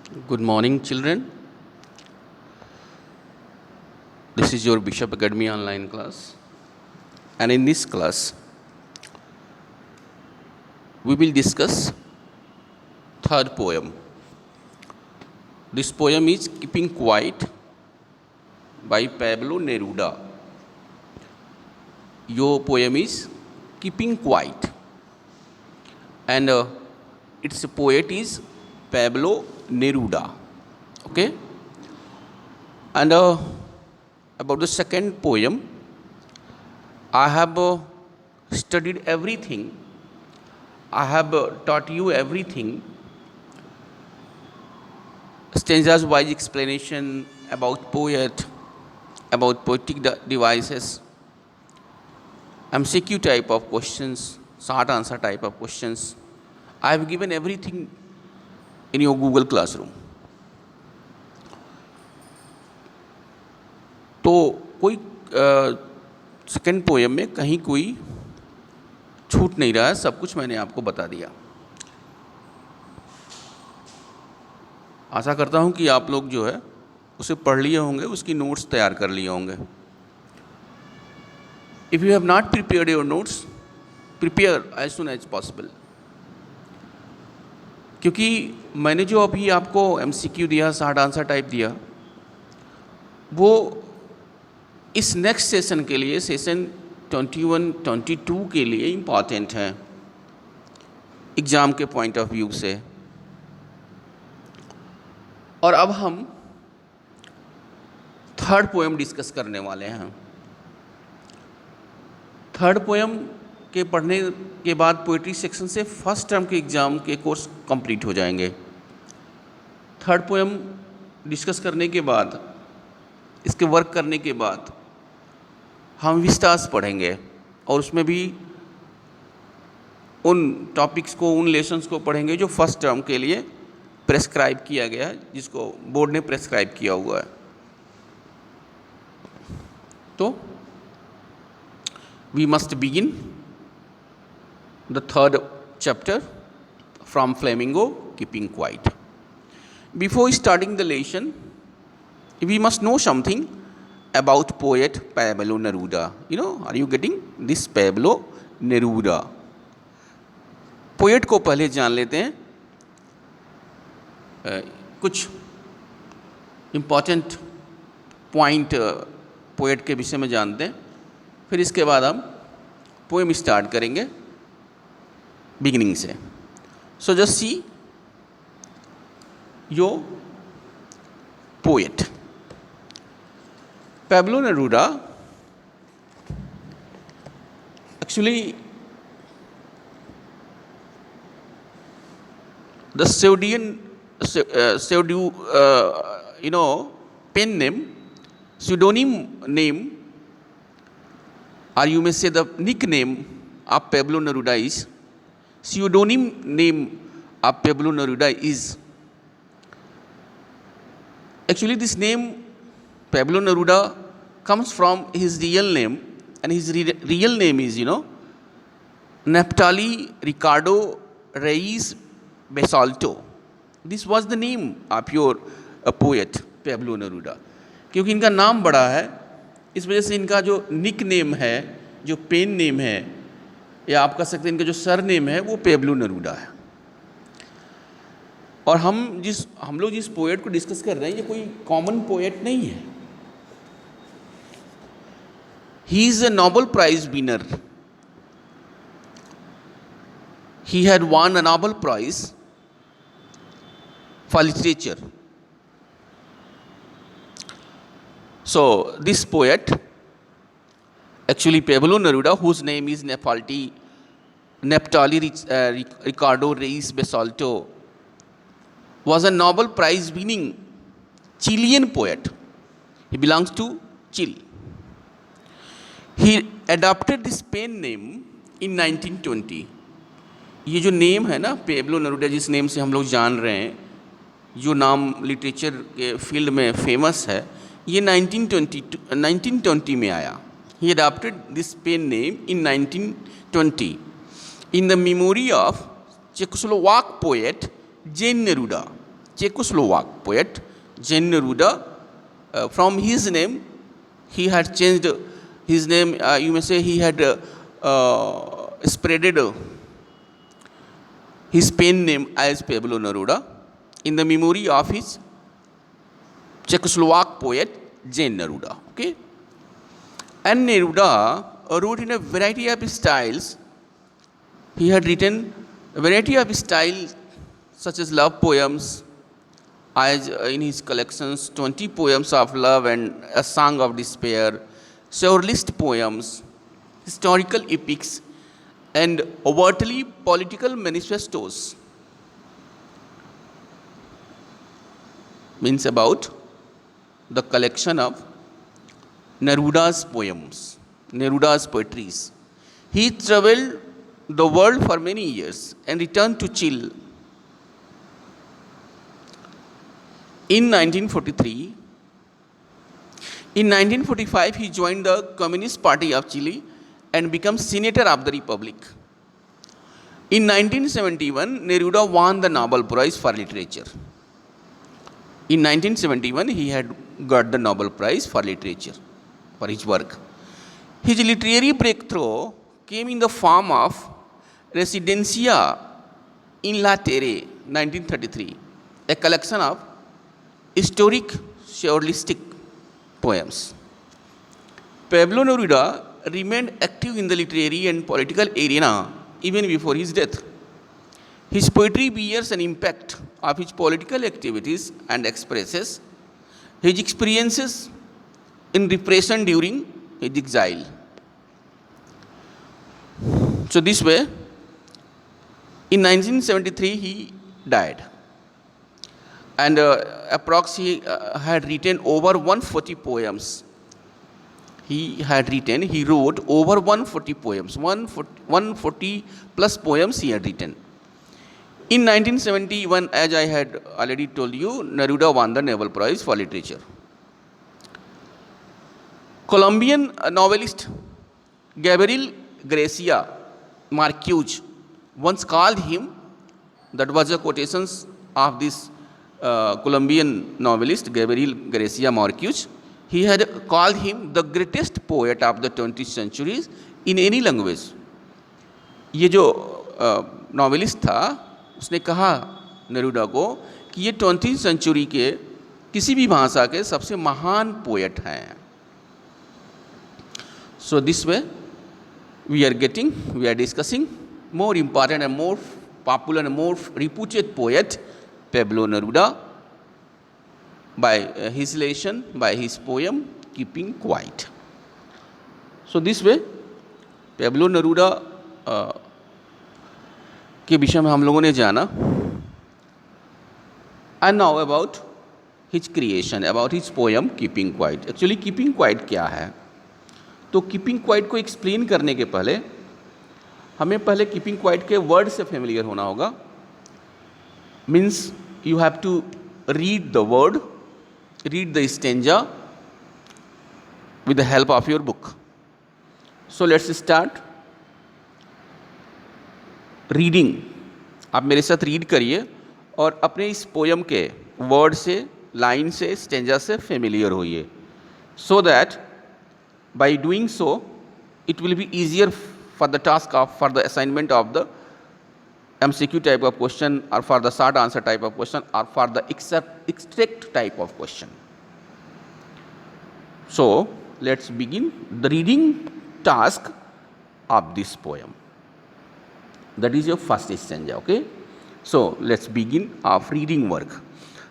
Good morning, children. This is your Bishop Academy online class. And in this class, we will discuss third poem. This poem is Keeping Quiet by Pablo Neruda. Your poem is Keeping Quiet. And its poet is Pablo Neruda. Okay? And about the second poem, I have studied everything. I have taught you everything. Stanzas wise explanation about poet, about poetic devices, MCQ type of questions, short answer type of questions. I have given everything in your Google Classroom. तो कोई second poem में कहीं कोई छूट नहीं रहा है, सब कुछ मैंने आपको बता दिया। आशा करता हूं कि आप लोग जो है उसे पढ़ लिए होंगे, उसकी नोट्स तैयार कर लिए होंगे। If you have not prepared your notes, prepare as soon as possible, क्योंकि मैंने जो अभी आपको MCQ दिया, शॉर्ट आंसर टाइप दिया, वो इस नेक्स्ट सेशन के लिए, सेशन 21-22 के लिए इम्पॉर्टेंट है एग्ज़ाम के पॉइंट ऑफ व्यू से। और अब हम थर्ड पोएम डिस्कस करने वाले हैं। थर्ड पोएम के पढ़ने के बाद पोइट्री सेक्शन से फर्स्ट टर्म के एग्ज़ाम के कोर्स कंप्लीट हो जाएंगे। थर्ड पोएम डिस्कस करने के बाद, इसके वर्क करने के बाद हम विस्तार पढ़ेंगे और उसमें भी उन टॉपिक्स को, उन लेसन्स को पढ़ेंगे जो फर्स्ट टर्म के लिए प्रेस्क्राइब किया गया है, जिसको बोर्ड ने प्रेस्क्राइब किया हुआ है। तो we must begin the third chapter from Flamingo, Keeping Quiet. Before starting the lesson, we must know something about poet Pablo Neruda. You know, are you getting this Pablo Neruda? Poet को पहले जान लेते हैं, कुछ important point poet के विषय में जानते हैं, फिर इसके बाद हम पोएम स्टार्ट करेंगे बिगिनिंग से। So just see your poet Pablo Neruda. Actually, the pen name, pseudonym name, or you may say the nickname of Pablo Neruda is, pseudonym name of Pablo Neruda is, actually this name Pablo Neruda comes from his real name, and his real name is, Naphtali Ricardo Reyes Basalto. This was the name of your poet Pablo Neruda. क्योंकि इनका नाम बड़ा है, इस वजह से इनका जो निक नेम है, जो पेन नेम है, या आप कह सकते हैं इनका जो सर नेम है, वो Pablo Neruda है। और हम लोग जिस पोएट को डिस्कस कर रहे हैं, ये कोई कॉमन पोएट नहीं है। He is a Nobel Prize winner. He had won a Nobel Prize for literature. So this poet, actually Pablo Neruda, whose name is Naphtali Ricardo Reyes Basalto, was a Nobel Prize winning Chilean poet. He belongs to Chile. He adopted this pen name in 1920. ये जो name है ना Pablo नेरूडा, जिस name से हम लोग जान रहे हैं, जो नाम लिटरेचर के फील्ड में फेमस है, ये 1920 में आया। He adopted this pen name in 1920 in the memory of Czechoslovak poet Jane Neruda. Czechoslovak poet Jan Neruda. From his name, he had changed his name. You may say he had spreaded his pen name as Pablo Neruda in the memory of his Czechoslovak poet Jan Neruda. Okay, and Neruda wrote in a variety of styles. He had written a variety of styles such as love poems, as in his collections 20 poems of love and a song of despair, surrealist poems, historical epics, and overtly political manifestos. Means about the collection of Neruda's poems, Neruda's poetries. He traveled the world for many years and returned to Chile in 1943. In 1945, he joined the Communist Party of Chile and became Senator of the Republic. In 1971, Neruda won the Nobel Prize for Literature. In 1971, he had got the Nobel Prize for Literature for his work. His literary breakthrough came in the form of Residencia in La Terre, 1933, a collection of historic surrealistic poems. Pablo Neruda remained active in the literary and political arena even before his death. His poetry bears an impact of his political activities and expresses his experiences in repression during his exile. So this way, in 1973 he died, and approx he had written over 140 poems. He wrote over 140 poems, 140 plus poems he had written. In 1971, as I had already told you, Neruda won the Nobel Prize for Literature. Colombian novelist Gabriel Garcia Marquez once called him, that was the quotations of this Colombian novelist Gabriel Garcia Marquez, he had called him the greatest poet of the 20th century in any language. ये जो novelist था उसने कहा Neruda को कि ये 20th century के किसी भी भाषा के सबसे महान पोएट हैं. So this way we are discussing more important and more popular and more reputed poet Pablo Neruda by his relation, by his poem Keeping Quiet. So this way Pablo Neruda के विषय में हम लोगों ने जाना. And now about his creation, about his poem Keeping Quiet. Actually Keeping Quiet क्या है? तो Keeping Quiet को एक्सप्लेन करने के पहले हमें पहले Keeping Quiet के वर्ड से फेमिलियर होना होगा. Means you have to read the word, read the stanza with the help of your book. So let's start reading. आप मेरे साथ रीड करिए और अपने इस पोयम के वर्ड से, लाइन से, स्टेंजा से फेमिलियर होइए. So that by doing so it will be easier for the task of, for the assignment of the MCQ type of question, or for the short answer type of question, or for the extract type of question. So let's begin the reading task of this poem. That is your first stanza. Okay, so let's begin our reading work.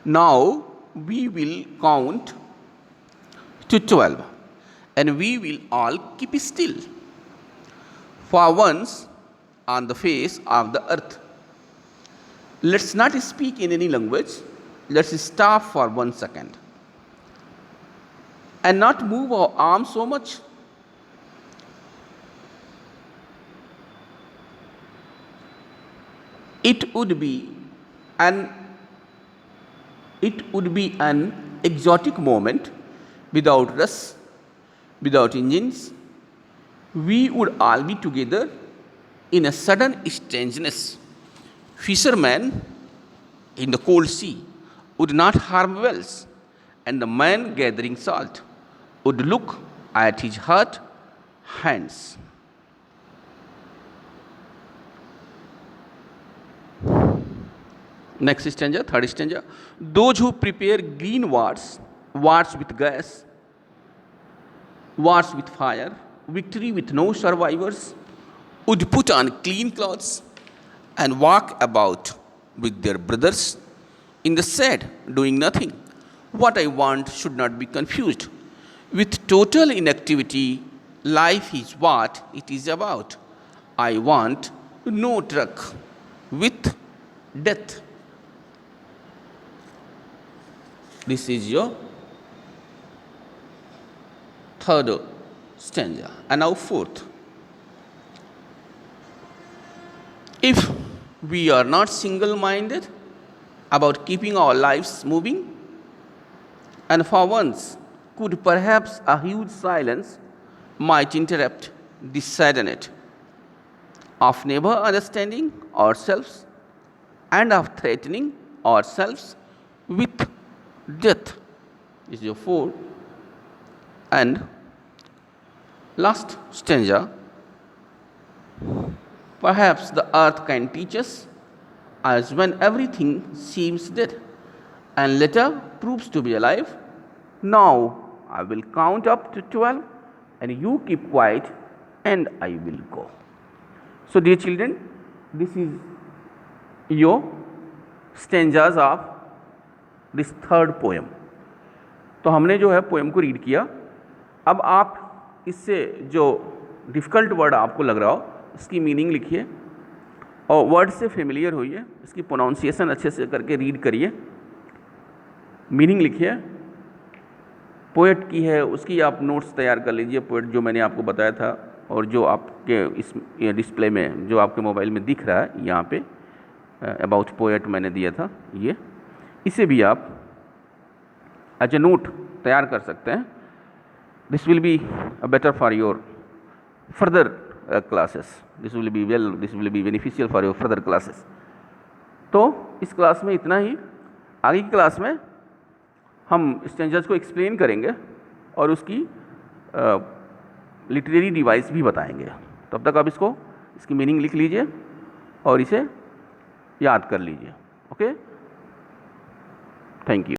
Now we will count to 12 and we will all keep still for once on the face of the earth. Let's not speak in any language. Let's stop for 1 second and not move our arms so much. It would be an exotic moment without rush, without engines. We would all be together in a sudden strangeness. Fishermen in the cold sea, would not harm wells, and the man gathering salt would look at his hurt hands. Next stanza, third stanza. Those who prepare green warts with gas, wars with fire, victory with no survivors, would put on clean clothes and walk about with their brothers in the shed, doing nothing. What I want should not be confused with total inactivity. Life is what it is about. I want no truck with death. This is your third stanza. And now fourth. If we are not single-minded about keeping our lives moving, and for once could perhaps a huge silence might interrupt this sadness of never understanding ourselves and of threatening ourselves with death. This is your fourth and last stanza. Perhaps the earth can teach us, as when everything seems dead and later proves to be alive. Now I will count up to 12 and you keep quiet and I will go. So dear children, this is your stanzas of this third poem. तो हमने जो है poem को read किया. अब आप इससे जो डिफ़िकल्ट वर्ड आपको लग रहा हो इसकी मीनिंग लिखिए और वर्ड से फेमिलियर होइए, इसकी प्रोनाउंसिएशन अच्छे से करके रीड करिए, मीनिंग लिखिए. पोएट की है उसकी आप नोट्स तैयार कर लीजिए, पोएट जो मैंने आपको बताया था और जो आपके इस डिस्प्ले में जो आपके मोबाइल में दिख रहा है यहाँ पे अबाउट पोएट मैंने दिया था, ये इसे भी आप एज ए नोट तैयार कर सकते हैं. This will be better for your further classes. This will be beneficial for your further classes. तो इस क्लास में इतना ही. आगे की क्लास में हम स्टेंजर्स को एक्सप्लेन करेंगे और उसकी लिटरेरी डिवाइस भी बताएंगे. तब तक आप इसकी मीनिंग लिख लीजिए और इसे याद कर लीजिए. Okay, thank you.